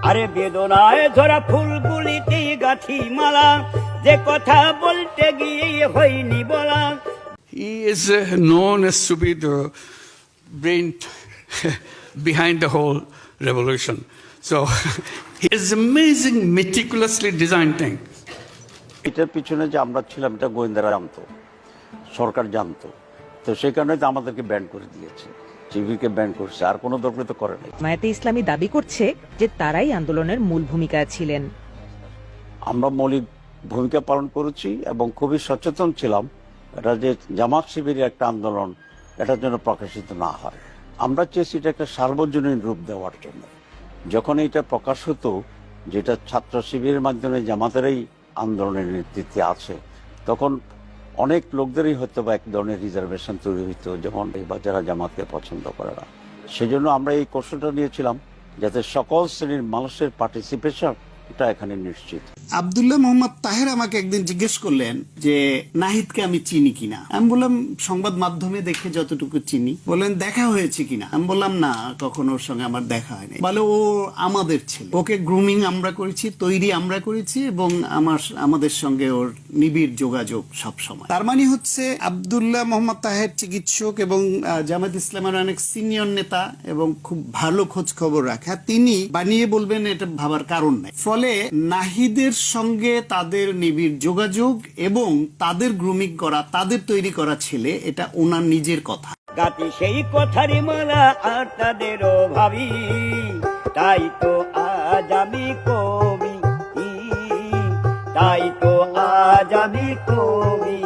আরে বেদনায় ধরা ফুলগুলিতে গাঁথি মালা, যে কথা বলতে গিয়ে হয়নি বলা। He is known as to be the brain behind the whole revolution. So he is amazing, meticulously designed thing. এটার পিছনে যে আমরা ছিলাম এটা গোয়েন্দারা জানতো, সরকার জানতো, তো সেই কারণে তো আমাদেরকে ব্যান করে দিয়েছে, টিভিকে ব্যান করছে, আর কোনো দরকার তো করে নাই। জামায়াতে ইসলামী দাবি করছে যে তারাই আন্দোলনের মূল ভূমিকায় ছিলেন। আমরা মৌলিক ভূমিকা পালন করেছি এবং খুবই সচেতন ছিলাম এটা যে জামাত শিবিরের একটা আন্দোলন এটার জন্য প্রকাশিত না হয়। আমরা চেয়েছি এটা একটা সার্বজনীন রূপ দেওয়ার জন্য। যখন এটা প্রকাশ হতো যেটা ছাত্র শিবিরের মাধ্যমে জামাতেরই আন্দোলনের নেতৃত্বে আছে, তখন অনেক লোকদেরই হয়তো বা এক ধরনের রিজার্ভেশন তৈরি হইতো, যেমন এই বাচ্চারা জামাতকে পছন্দ করে না। সেজন্য আমরা এই কৌশলটা নিয়েছিলাম যাতে সকল শ্রেণীর মানুষের পার্টিসিপেশন এটা এখানে নিশ্চিত। আব্দুল্লাহ মোহাম্মদ তাহের আমাকে একদিন জিজ্ঞেস করলেন যে নাহিদকে আমি চিনি কিনা। আমি বললাম সংবাদ মাধ্যমে দেখে যতটুকু চিনি। বললেন দেখা হয়েছে কিনা। আমি বললাম না, কখনো ওর সঙ্গে আমার দেখা হয়নি। বলে ও আমাদের ছেলে, ওকে গ্রুমিং আমরা করেছি, তৈরি আমরা করেছি, এবং আমাদের সঙ্গে ওর নিবিড় যোগাযোগ সব সময়। তার মানে হচ্ছে আব্দুল্লাহ মোহাম্মদ তাহের চিকিৎসক এবং জামাত ইসলামের অনেক সিনিয়র নেতা এবং খুব ভালো খোঁজ খবর রাখা, তিনি বানিয়ে বলবেন এটা ভাবার কারণ নাই। ফলে নাহিদের সঙ্গে তাদের নিবিড় যোগাযোগ এবং তাদের গ্রুমিং করা, তাদের তৈরি করা ছেলে, এটা ওনার নিজের কথা। গাতি সেই কথারই মালা আর তাদেরও ভাবি, তাই তো আজ আমি কবি, তাই তো আজ আমি কবি।